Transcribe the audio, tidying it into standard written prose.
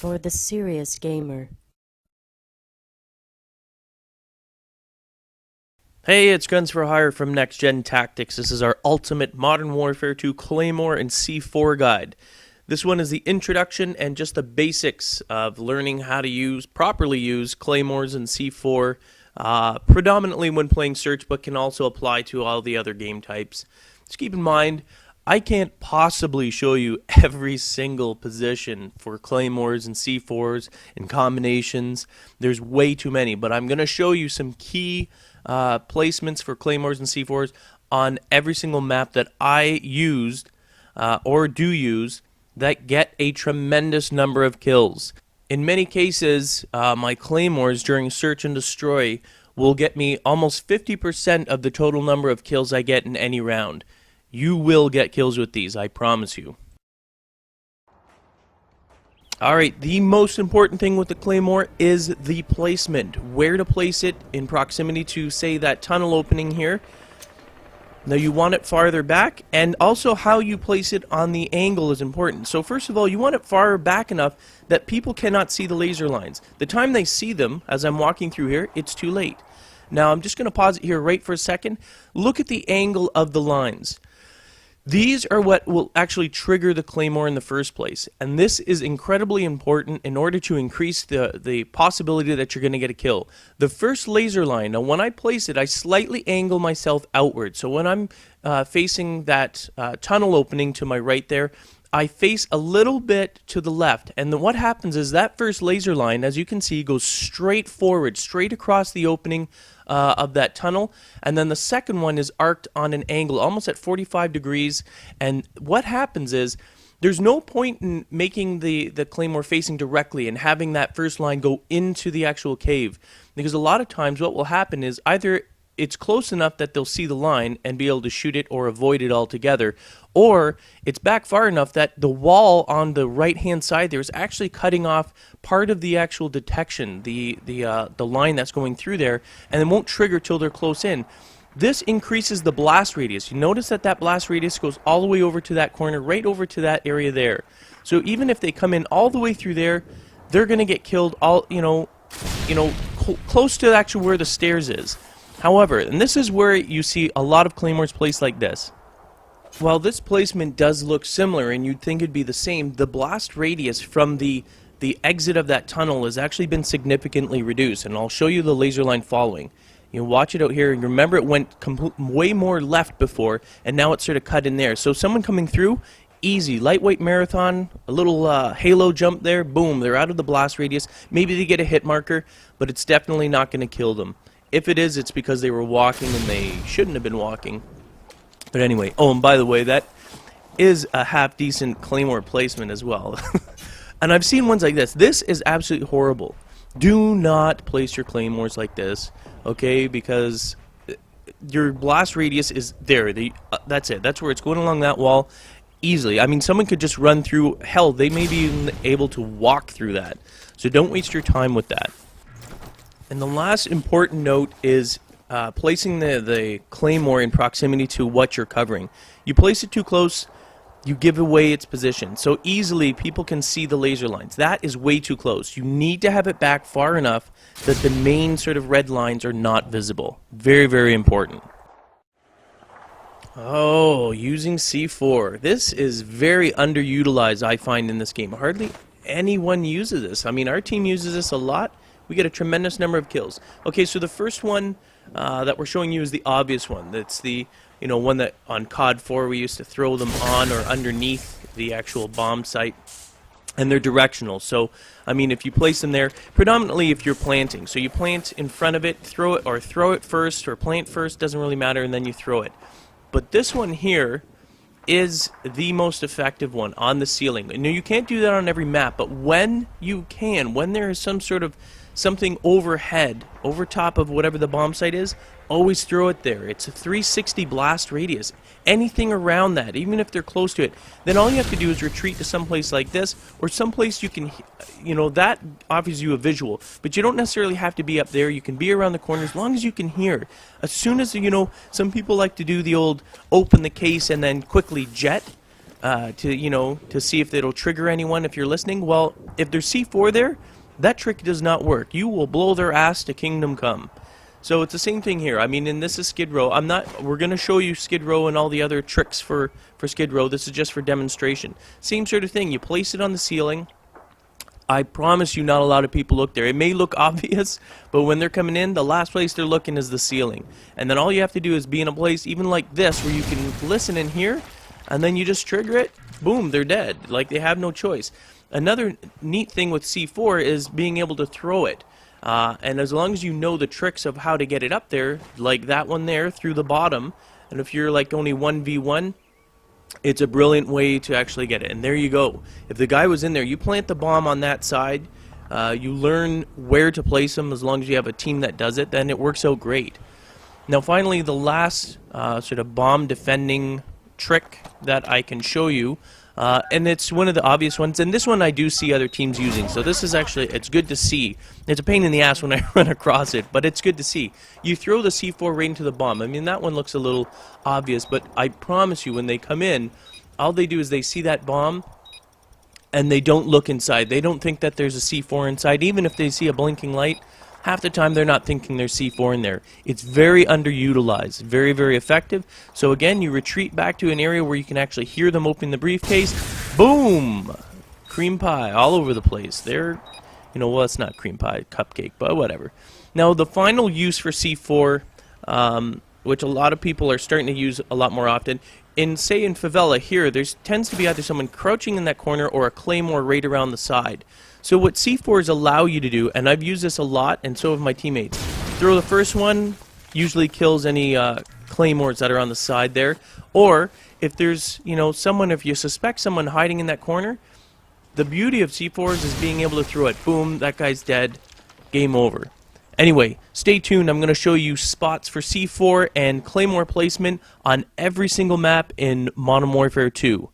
for the serious gamer. Hey, it's Guns for Hire from Next Gen Tactics. This is our ultimate Modern Warfare 2 Claymore and C4 guide. This one is the introduction and just the basics of learning how to properly use Claymores and C4, predominantly when playing search, but can also apply to all the other game types. Just keep in mind, I can't possibly show you every single position for Claymores and C4s and combinations. There's way too many, but I'm going to show you some key placements for Claymores and C4s on every single map that I used or do use that get a tremendous number of kills. In many cases, my Claymores during search and destroy will get me almost 50% of the total number of kills I get in any round. You will get kills with these, I promise you. Alright, the most important thing with the Claymore is the placement. Where to place it in proximity to, say, that tunnel opening here. Now you want it farther back, and also how you place it on the angle is important. So first of all, you want it far back enough that people cannot see the laser lines. The time they see them, as I'm walking through here, it's too late. Now I'm just going to pause it here right for a second. Look at the angle of the lines. These are what will actually trigger the Claymore in the first place, and this is incredibly important in order to increase the possibility that you're going to get a kill. The first laser line, now when I place it, I slightly angle myself outward, so when I'm facing that tunnel opening to my right there, I face a little bit to the left, and then what happens is that first laser line, as you can see, goes straight forward, straight across the opening of that tunnel, and then the second one is arced on an angle almost at 45 degrees, and what happens is there's no point in making the Claymore facing directly and having that first line go into the actual cave, because a lot of times what will happen is either it's close enough that they'll see the line and be able to shoot it or avoid it altogether, or it's back far enough that the wall on the right hand side there is actually cutting off part of the actual detection, the line that's going through there, and it won't trigger till they're close in. This increases the blast radius. You notice that that blast radius goes all the way over to that corner, right over to that area there. So even if they come in all the way through there, they're going to get killed all close to actually where the stairs is. However, and this is where you see a lot of Claymores placed like this. While this placement does look similar and you'd think it'd be the same, the blast radius from the exit of that tunnel has actually been significantly reduced, and I'll show you the laser line following. You watch it out here, and remember it went way more left before, and now it's sort of cut in there. So someone coming through, easy, lightweight marathon, a little halo jump there, boom, they're out of the blast radius. Maybe they get a hit marker, but it's definitely not going to kill them. If it is, it's because they were walking and they shouldn't have been walking. But anyway, oh, and by the way, that is a half-decent Claymore placement as well. And I've seen ones like this. This is absolutely horrible. Do not place your Claymores like this, okay? Because your blast radius is there. That's it. That's where it's going along that wall easily. I mean, someone could just run through. Hell, they may be even able to walk through that. So don't waste your time with that. And the last important note is placing the Claymore in proximity to what you're covering. You place it too close, you give away its position. So easily people can see the laser lines. That is way too close. You need to have it back far enough that the main sort of red lines are not visible. Very, very important. Oh, using C4. This is very underutilized, I find, in this game. Hardly anyone uses this. I mean, our team uses this a lot. We get a tremendous number of kills. Okay, so the first one that we're showing you is the obvious one. That's the one that on COD 4 we used to throw them on or underneath the actual bomb site, and they're directional. So I mean, if you place them there, predominantly if you're planting, so you plant in front of it, throw it first, or plant first, doesn't really matter, and then you throw it. But this one here is the most effective one on the ceiling. Now you can't do that on every map, but when you can, when there is some sort of something overhead, over top of whatever the bomb site is, always throw it there. It's a 360 blast radius. Anything around that, even if they're close to it, then all you have to do is retreat to someplace like this, or someplace you can, that offers you a visual, but you don't necessarily have to be up there. You can be around the corner as long as you can hear. As soon as, some people like to do the old open the case and then quickly jet. to see if it'll trigger anyone if you're listening. Well, if there's C4 there, that trick does not work. You will blow their ass to kingdom come. So it's the same thing here. I mean, and this is Skid Row. We're going to show you Skid Row and all the other tricks for Skid Row. This is just for demonstration. Same sort of thing. You place it on the ceiling. I promise you not a lot of people look there. It may look obvious, but when they're coming in, the last place they're looking is the ceiling. And then all you have to do is be in a place even like this where you can listen and hear, and then you just trigger it. Boom, they're dead. Like, they have no choice. Another neat thing with C4 is being able to throw it. And as long as you know the tricks of how to get it up there, like that one there through the bottom, and if you're like only 1v1, it's a brilliant way to actually get it. And there you go. If the guy was in there, you plant the bomb on that side, you learn where to place them as long as you have a team that does it, then it works out great. Now finally, the last sort of bomb defending trick that I can show you, and it's one of the obvious ones, and this one I do see other teams using, so this is actually, it's good to see. It's a pain in the ass when I run across it, but it's good to see. You throw the C4 right into the bomb. I mean, that one looks a little obvious, but I promise you when they come in, all they do is they see that bomb and they don't look inside. They don't think that there's a C4 inside. Even if they see a blinking light, half the time they're not thinking there's C4 in there. It's very underutilized, very, very effective. So again, you retreat back to an area where you can actually hear them open the briefcase. Boom! Cream pie all over the place. They're, well, it's not cream pie, cupcake, but whatever. Now, the final use for C4, which a lot of people are starting to use a lot more often, in favela here, there tends to be either someone crouching in that corner or a Claymore right around the side. So what C4s allow you to do, and I've used this a lot, and so have my teammates, throw the first one, usually kills any Claymores that are on the side there, or if there's, if you suspect someone hiding in that corner, the beauty of C4s is being able to throw it. Boom, that guy's dead, game over. Anyway, stay tuned. I'm going to show you spots for C4 and Claymore placement on every single map in Modern Warfare 2.